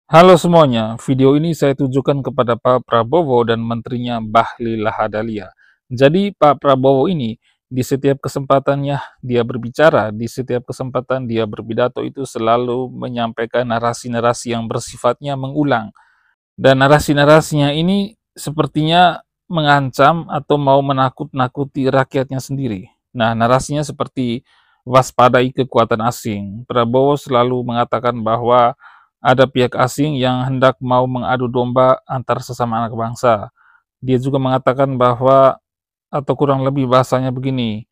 Halo semuanya, video ini saya tujukan kepada Pak Prabowo dan menterinya Bahlil Lahadalia. Jadi Pak Prabowo ini di setiap kesempatannya dia berbicara, di setiap kesempatan dia berpidato itu selalu menyampaikan narasi-narasi yang bersifatnya mengulang. Dan narasi-narasinya ini sepertinya mengancam atau mau menakut-nakuti rakyatnya sendiri. Nah, narasinya seperti waspadai kekuatan asing. Prabowo selalu mengatakan bahwa ada pihak asing yang hendak mau mengadu domba antar sesama anak bangsa. Dia juga mengatakan bahwa, atau kurang lebih bahasanya begini,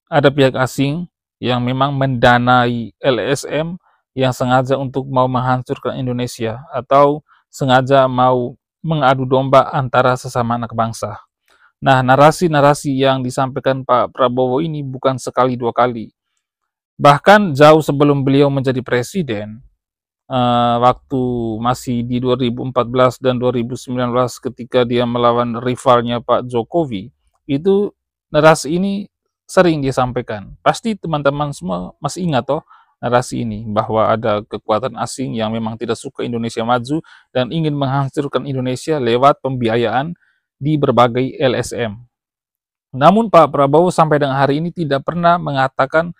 ada pihak asing yang memang mendanai LSM yang sengaja untuk mau menghancurkan Indonesia atau sengaja mau mengadu domba antara sesama anak bangsa. Nah, narasi-narasi yang disampaikan Pak Prabowo ini bukan sekali dua kali. Bahkan jauh sebelum beliau menjadi presiden, waktu masih di 2014 dan 2019 ketika dia melawan rivalnya Pak Jokowi, itu narasi ini sering dia sampaikan. Pasti teman-teman semua masih ingat toh narasi ini, bahwa ada kekuatan asing yang memang tidak suka Indonesia maju dan ingin menghancurkan Indonesia lewat pembiayaan di berbagai LSM. Namun Pak Prabowo sampai dengan hari ini tidak pernah mengatakan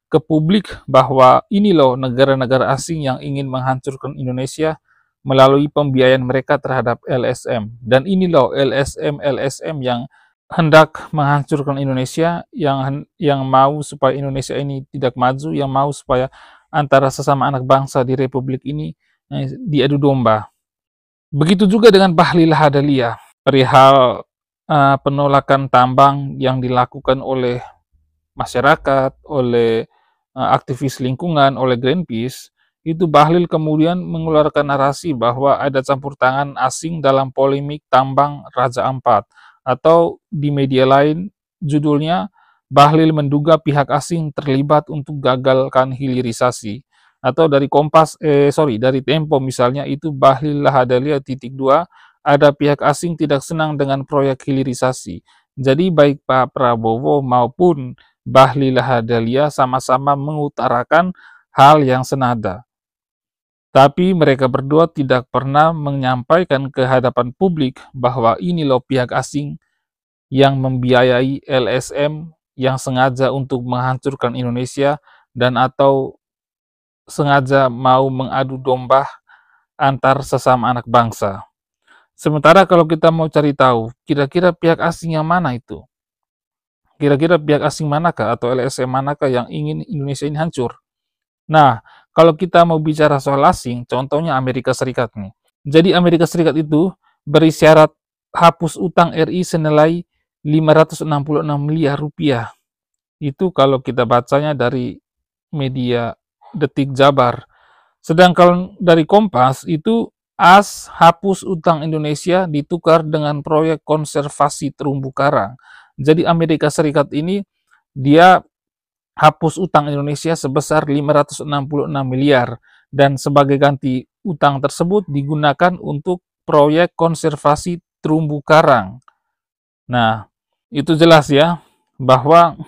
ke publik bahwa ini loh negara-negara asing yang ingin menghancurkan Indonesia melalui pembiayaan mereka terhadap LSM. Dan ini loh LSM-LSM yang hendak menghancurkan Indonesia, yang mau supaya Indonesia ini tidak maju, yang mau supaya antara sesama anak bangsa di Republik ini diadu domba. Begitu juga dengan Bahlil Lahadalia, perihal penolakan tambang yang dilakukan oleh masyarakat, oleh aktivis lingkungan, oleh Greenpeace, itu Bahlil kemudian mengeluarkan narasi bahwa ada campur tangan asing dalam polemik tambang Raja Ampat. Atau di media lain judulnya, Bahlil menduga pihak asing terlibat untuk gagalkan hilirisasi. Atau dari dari Tempo misalnya, itu Bahlil Lahadalia _2, ada pihak asing tidak senang dengan proyek hilirisasi. Jadi baik Pak Prabowo maupun Bahlil Lahadalia sama-sama mengutarakan hal yang senada. Tapi mereka berdua tidak pernah menyampaikan ke hadapan publik bahwa ini loh pihak asing yang membiayai LSM yang sengaja untuk menghancurkan Indonesia dan atau sengaja mau mengadu domba antar sesama anak bangsa. Sementara kalau kita mau cari tahu, kira-kira pihak asing yang mana itu? Kira-kira pihak asing manakah atau LSM manakah yang ingin Indonesia ini hancur? Nah, kalau kita mau bicara soal asing, contohnya Amerika Serikat nih. Jadi Amerika Serikat itu beri syarat hapus utang RI senilai 566 miliar rupiah. Itu kalau kita bacanya dari media Detik Jabar. Sedangkan dari Kompas itu hapus utang Indonesia ditukar dengan proyek konservasi terumbu karang. Jadi Amerika Serikat ini dia hapus utang Indonesia sebesar 566 miliar dan sebagai ganti utang tersebut digunakan untuk proyek konservasi terumbu karang. Nah, itu jelas ya bahwa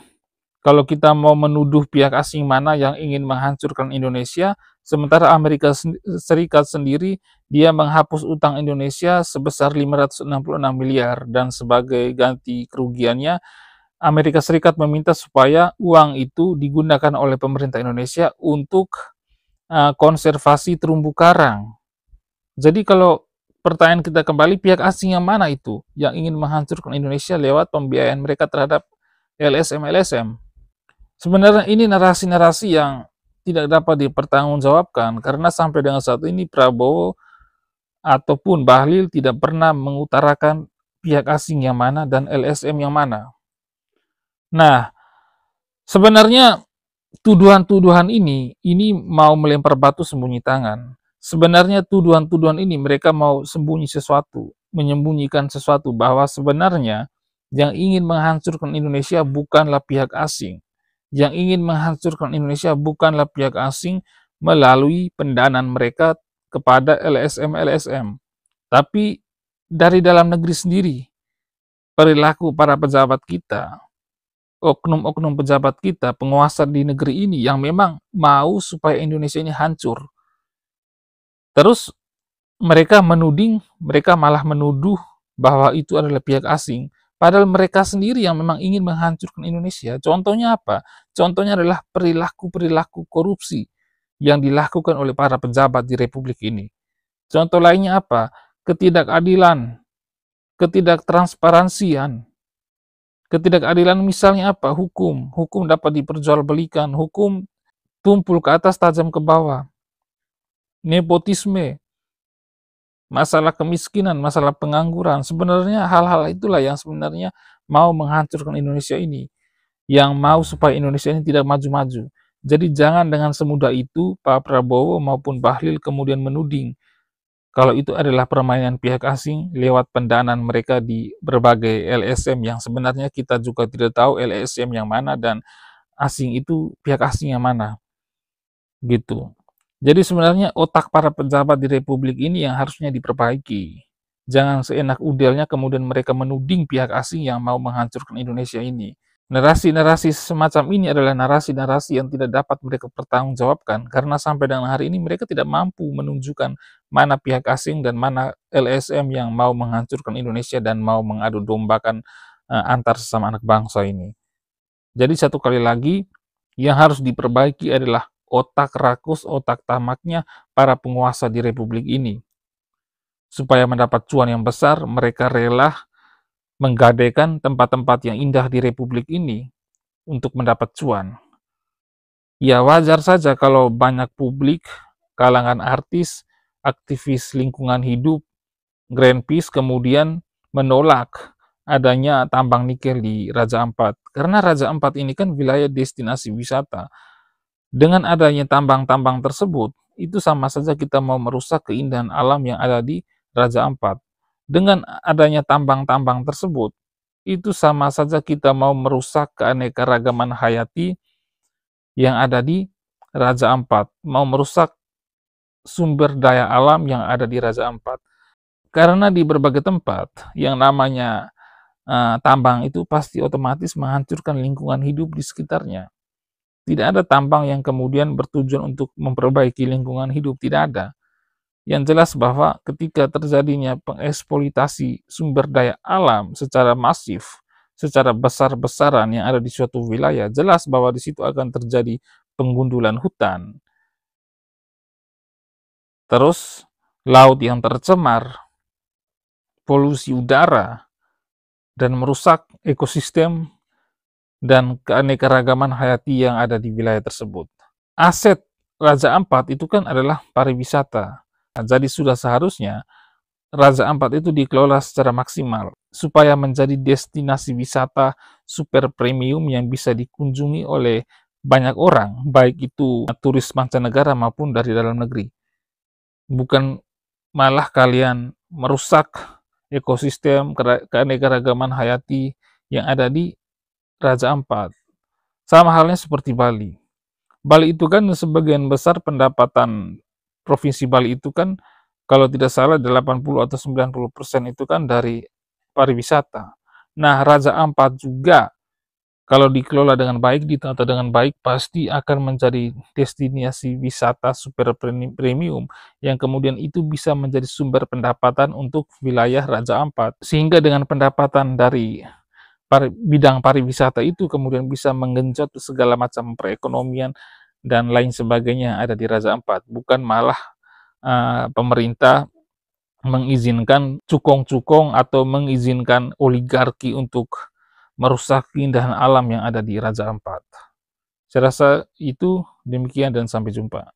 kalau kita mau menuduh pihak asing mana yang ingin menghancurkan Indonesia, sementara Amerika Serikat sendiri dia menghapus utang Indonesia sebesar 566 miliar dan sebagai ganti kerugiannya Amerika Serikat meminta supaya uang itu digunakan oleh pemerintah Indonesia untuk konservasi terumbu karang. Jadi kalau pertanyaan kita kembali, pihak asing yang mana itu yang ingin menghancurkan Indonesia lewat pembiayaan mereka terhadap LSM-LSM? Sebenarnya ini narasi-narasi yang tidak dapat dipertanggungjawabkan karena sampai dengan saat ini Prabowo ataupun Bahlil tidak pernah mengutarakan pihak asing yang mana dan LSM yang mana. Nah, sebenarnya tuduhan-tuduhan ini mau melempar batu sembunyi tangan. Sebenarnya tuduhan-tuduhan ini mereka mau sembunyi sesuatu, menyembunyikan sesuatu bahwa sebenarnya yang ingin menghancurkan Indonesia bukanlah pihak asing. Yang ingin menghancurkan Indonesia bukanlah pihak asing melalui pendanaan mereka kepada LSM-LSM. Tapi dari dalam negeri sendiri, perilaku para pejabat kita, oknum-oknum pejabat kita, penguasa di negeri ini yang memang mau supaya Indonesia ini hancur. Terus mereka menuding, mereka malah menuduh bahwa itu adalah pihak asing, padahal mereka sendiri yang memang ingin menghancurkan Indonesia. Contohnya apa? Contohnya adalah perilaku-perilaku korupsi yang dilakukan oleh para pejabat di Republik ini. Contoh lainnya apa? Ketidakadilan, ketidaktransparansian. Ketidakadilan misalnya apa? Hukum dapat diperjualbelikan, hukum tumpul ke atas, tajam ke bawah. Nepotisme, masalah kemiskinan, masalah pengangguran. Sebenarnya hal-hal itulah yang sebenarnya mau menghancurkan Indonesia ini, yang mau supaya Indonesia ini tidak maju-maju. Jadi jangan dengan semudah itu Pak Prabowo maupun Bahlil kemudian menuding kalau itu adalah permainan pihak asing lewat pendanaan mereka di berbagai LSM yang sebenarnya kita juga tidak tahu LSM yang mana dan asing itu pihak asing yang mana, gitu. Jadi sebenarnya otak para pejabat di Republik ini yang harusnya diperbaiki. Jangan seenak udelnya kemudian mereka menuding pihak asing yang mau menghancurkan Indonesia ini. Narasi-narasi semacam ini adalah narasi-narasi yang tidak dapat mereka pertanggungjawabkan karena sampai dengan hari ini mereka tidak mampu menunjukkan mana pihak asing dan mana LSM yang mau menghancurkan Indonesia dan mau mengadu dombakan antar sesama anak bangsa ini. Jadi satu kali lagi, yang harus diperbaiki adalah otak rakus, otak tamaknya para penguasa di Republik ini. Supaya mendapat cuan yang besar, mereka rela menggadaikan tempat-tempat yang indah di Republik ini untuk mendapat cuan. Ya wajar saja kalau banyak publik, kalangan artis, aktivis lingkungan hidup, Greenpeace kemudian menolak adanya tambang nikel di Raja Ampat. Karena Raja Ampat ini kan wilayah destinasi wisata. Dengan adanya tambang-tambang tersebut, itu sama saja kita mau merusak keindahan alam yang ada di Raja Ampat. Dengan adanya tambang-tambang tersebut, itu sama saja kita mau merusak keanekaragaman hayati yang ada di Raja Ampat, mau merusak sumber daya alam yang ada di Raja Ampat. Karena di berbagai tempat yang namanya tambang itu pasti otomatis menghancurkan lingkungan hidup di sekitarnya. Tidak ada tambang yang kemudian bertujuan untuk memperbaiki lingkungan hidup, tidak ada. Yang jelas bahwa ketika terjadinya pengeksploitasi sumber daya alam secara masif, secara besar-besaran yang ada di suatu wilayah, jelas bahwa di situ akan terjadi penggundulan hutan. Terus, laut yang tercemar, polusi udara, dan merusak ekosistem dan keanekaragaman hayati yang ada di wilayah tersebut. Aset Raja Ampat itu kan adalah pariwisata. Nah, jadi sudah seharusnya Raja Ampat itu dikelola secara maksimal supaya menjadi destinasi wisata super premium yang bisa dikunjungi oleh banyak orang, baik itu turis mancanegara maupun dari dalam negeri. Bukan malah kalian merusak ekosistem keanekaragaman hayati yang ada di Raja Ampat. Sama halnya seperti Bali. Bali itu kan sebagian besar pendapatan Provinsi Bali itu kan kalau tidak salah 80 atau 90% itu kan dari pariwisata. Nah, Raja Ampat juga kalau dikelola dengan baik, ditata dengan baik, pasti akan menjadi destinasi wisata super premium yang kemudian itu bisa menjadi sumber pendapatan untuk wilayah Raja Ampat. Sehingga dengan pendapatan dari bidang pariwisata itu kemudian bisa menggenjot segala macam perekonomian dan lain sebagainya ada di Raja Ampat. Bukan malah pemerintah mengizinkan cukong-cukong atau mengizinkan oligarki untuk merusak keindahan alam yang ada di Raja Ampat. Saya rasa itu demikian dan sampai jumpa.